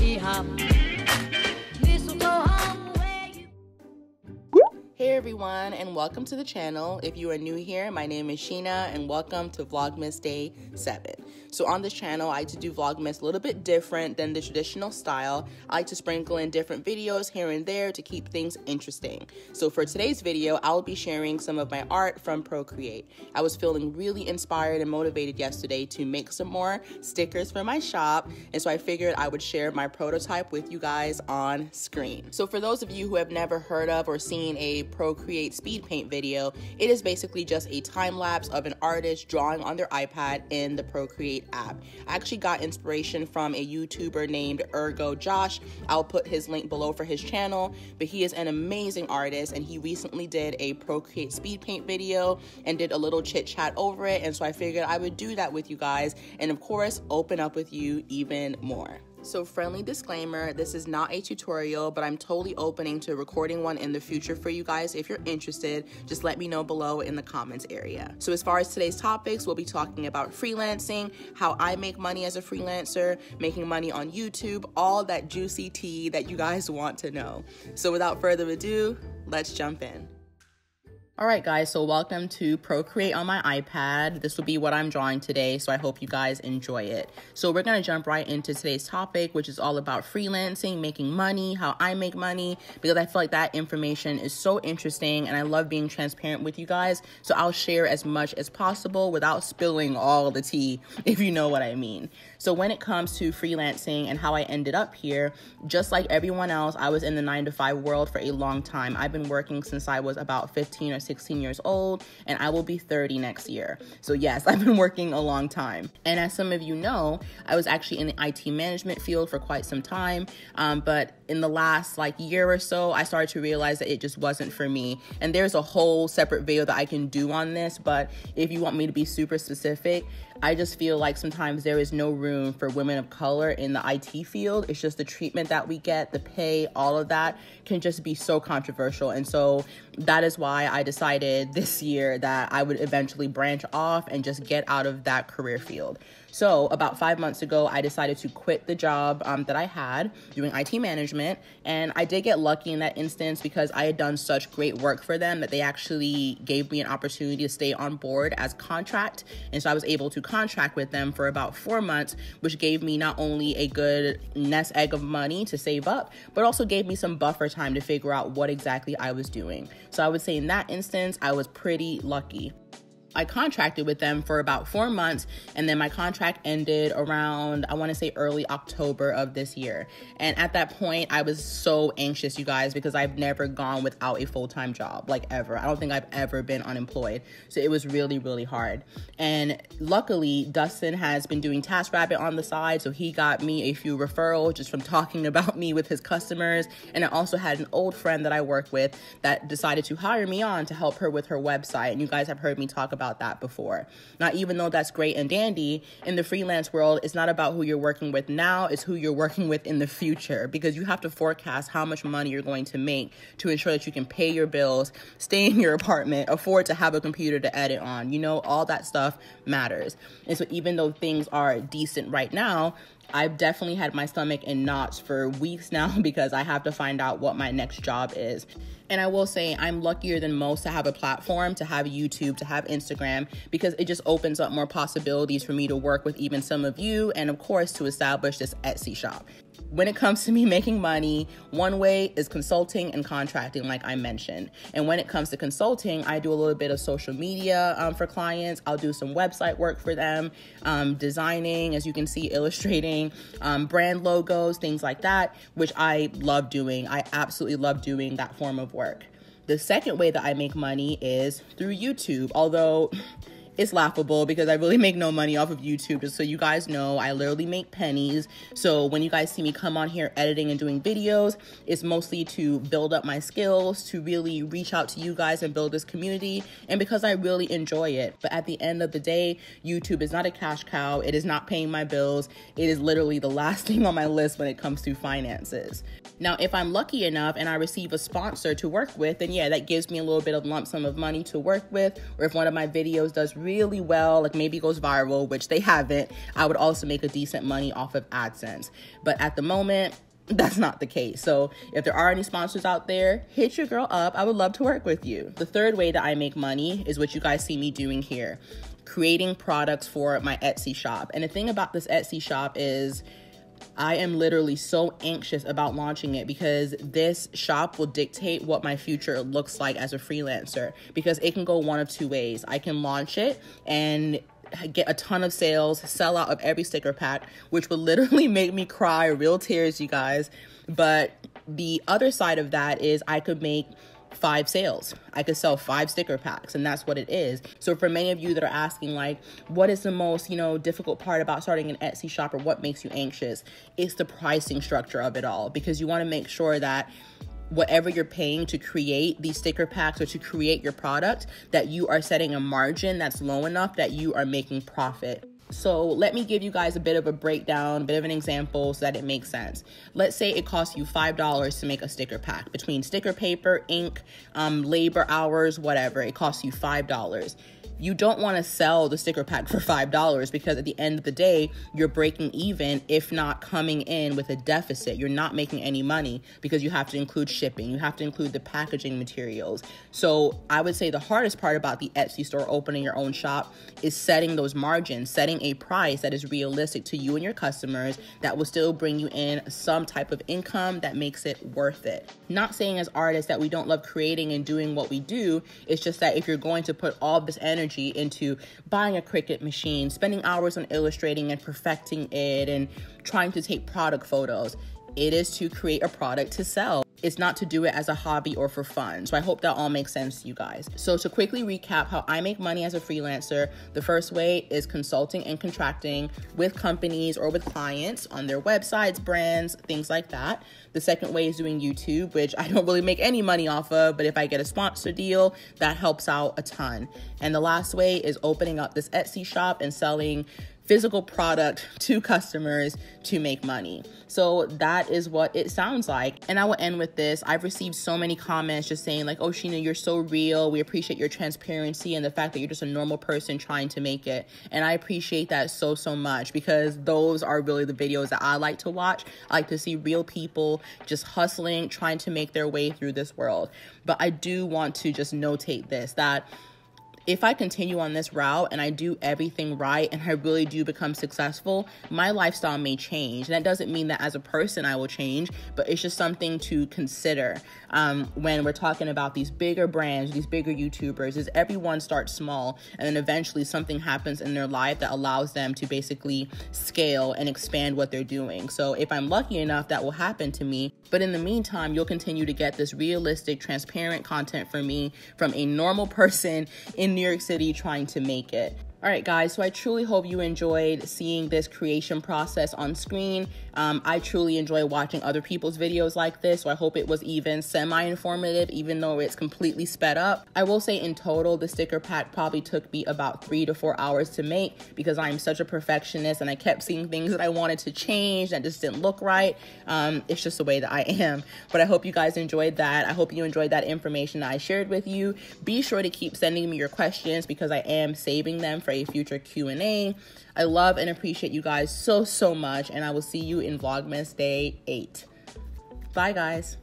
Hey everyone, and welcome to the channel. If you are new here, my name is Sheena and welcome to Vlogmas Day 7. So on this channel, I like to do Vlogmas a little bit different than the traditional style. I like to sprinkle in different videos here and there to keep things interesting. So for today's video, I'll be sharing some of my art from Procreate. I was feeling really inspired and motivated yesterday to make some more stickers for my shop, and so I figured I would share my prototype with you guys on screen. So for those of you who have never heard of or seen a Procreate speed paint video, it is basically just a time lapse of an artist drawing on their iPad in the Procreate app. I actually got inspiration from a YouTuber named Ergo Josh. I'll put his link below for his channel, but he is an amazing artist and he recently did a Procreate speed paint video and did a little chit chat over it, and so I figured I would do that with you guys and of course open up with you even more. So friendly disclaimer, this is not a tutorial, but I'm totally opening to recording one in the future for you guys. If you're interested, just let me know below in the comments area. So as far as today's topics, we'll be talking about freelancing, how I make money as a freelancer, making money on YouTube, all that juicy tea that you guys want to know. So without further ado, let's jump in. Alright guys, so welcome to Procreate on my iPad. This will be what I'm drawing today, so I hope you guys enjoy it. So we're going to jump right into today's topic, which is all about freelancing, making money, how I make money, because I feel like that information is so interesting and I love being transparent with you guys. So I'll share as much as possible without spilling all the tea, if you know what I mean. So when it comes to freelancing and how I ended up here, just like everyone else, I was in the 9-to-5 world for a long time. I've been working since I was about 15 or 16 years old, and I will be 30 next year. So yes, I've been working a long time. And as some of you know, I was actually in the IT management field for quite some time, but in the last year or so, I started to realize that it just wasn't for me. And there's a whole separate video that I can do on this, but if you want me to be super specific, I just feel like sometimes there is no room for women of color in the IT field. It's just the treatment that we get, the pay, all of that can just be so controversial. And so that is why I decided this year that I would eventually branch off and just get out of that career field. So about 5 months ago, I decided to quit the job that I had doing IT management. And I did get lucky in that instance because I had done such great work for them that they actually gave me an opportunity to stay on board as contract. And so I was able to contract with them for about 4 months, which gave me not only a good nest egg of money to save up, but also gave me some buffer time to figure out what exactly I was doing. So I would say in that instance, I was pretty lucky. I contracted with them for about 4 months, and then my contract ended around, I want to say early October of this year. And at that point, I was so anxious, you guys, because I've never gone without a full-time job, ever. I don't think I've ever been unemployed. So it was really, really hard. And luckily, Dustin has been doing TaskRabbit on the side, so he got me a few referrals just from talking about me with his customers. And I also had an old friend that I work with that decided to hire me on to help her with her website. And you guys have heard me talk about that before. Now, even though that's great and dandy, in the freelance world, it's not about who you're working with now, it's who you're working with in the future, because you have to forecast how much money you're going to make to ensure that you can pay your bills, stay in your apartment, afford to have a computer to edit on. You know, all that stuff matters. And so even though things are decent right now, I've definitely had my stomach in knots for weeks now because I have to find out what my next job is. And I will say I'm luckier than most to have a platform, to have YouTube, to have Instagram, because it just opens up more possibilities for me to work with even some of you, and of course to establish this Etsy shop. When it comes to me making money, one way is consulting and contracting, like I mentioned. And when it comes to consulting, I do a little bit of social media for clients. I'll do some website work for them, designing, as you can see, illustrating, brand logos, things like that, which I love doing. I absolutely love doing that form of work. The second way that I make money is through YouTube, although it's laughable because I really make no money off of YouTube. Just so you guys know, I literally make pennies. So when you guys see me come on here editing and doing videos, it's mostly to build up my skills, to really reach out to you guys and build this community, and because I really enjoy it. But at the end of the day, YouTube is not a cash cow. It is not paying my bills. It is literally the last thing on my list when it comes to finances. Now, if I'm lucky enough and I receive a sponsor to work with, then yeah, that gives me a little bit of lump sum of money to work with. Or if one of my videos does really well, like maybe goes viral, which they haven't, I would also make a decent money off of AdSense. But at the moment, that's not the case. So if there are any sponsors out there, hit your girl up. I would love to work with you. The third way that I make money is what you guys see me doing here, creating products for my Etsy shop. And the thing about this Etsy shop is I am literally so anxious about launching it because this shop will dictate what my future looks like as a freelancer, because it can go one of two ways. I can launch it and get a ton of sales, sell out of every sticker pack, which would literally make me cry real tears, you guys. But the other side of that is I could make 5 sales. I could sell 5 sticker packs, and that's what it is. So for many of you that are asking, like, what is the most, difficult part about starting an Etsy shop, or what makes you anxious? It's the pricing structure of it all, because you want to make sure that whatever you're paying to create these sticker packs or to create your product, that you are setting a margin that's low enough that you are making profit. So let me give you guys a bit of a breakdown, a bit of an example so that it makes sense. Let's say it costs you $5 to make a sticker pack. Between sticker paper, ink, labor hours, whatever, it costs you $5. You don't want to sell the sticker pack for $5 because at the end of the day, you're breaking even, if not coming in with a deficit. You're not making any money because you have to include shipping. You have to include the packaging materials. So I would say the hardest part about the Etsy store, opening your own shop, is setting those margins, setting a price that is realistic to you and your customers that will still bring you in some type of income that makes it worth it. Not saying as artists that we don't love creating and doing what we do. It's just that if you're going to put all this energy into buying a Cricut machine, spending hours on illustrating and perfecting it, and trying to take product photos, it is to create a product to sell. It's not to do it as a hobby or for fun. So I hope that all makes sense to you guys. So to quickly recap how I make money as a freelancer, the first way is consulting and contracting with companies or with clients on their websites, brands, things like that. The second way is doing YouTube, which I don't really make any money off of, but if I get a sponsor deal, that helps out a ton. And the last way is opening up this Etsy shop and selling physical product to customers to make money. So that is what it sounds like. And I will end with this. I've received so many comments just saying like, oh, Sheena, you're so real. We appreciate your transparency and the fact that you're just a normal person trying to make it. And I appreciate that so much, because those are really the videos that I like to watch. I like to see real people just hustling, trying to make their way through this world. But I do want to just notate this, that if I continue on this route and I do everything right and I really do become successful, my lifestyle may change. And that doesn't mean that as a person I will change, but it's just something to consider when we're talking about these bigger brands, these bigger YouTubers, is everyone starts small and then eventually something happens in their life that allows them to basically scale and expand what they're doing. So if I'm lucky enough, that will happen to me. But in the meantime, you'll continue to get this realistic, transparent content from me, from a normal person in New York City trying to make it. All right, guys, so I truly hope you enjoyed seeing this creation process on screen. I truly enjoy watching other people's videos like this, so I hope it was even semi-informative, even though it's completely sped up. I will say in total, the sticker pack probably took me about 3 to 4 hours to make because I'm such a perfectionist and I kept seeing things that I wanted to change that just didn't look right. It's just the way that I am. But I hope you guys enjoyed that. I hope you enjoyed that information that I shared with you. Be sure to keep sending me your questions because I am saving them for a future Q&A. I love and appreciate you guys so much, and I will see you in Vlogmas Day 8. Bye, guys.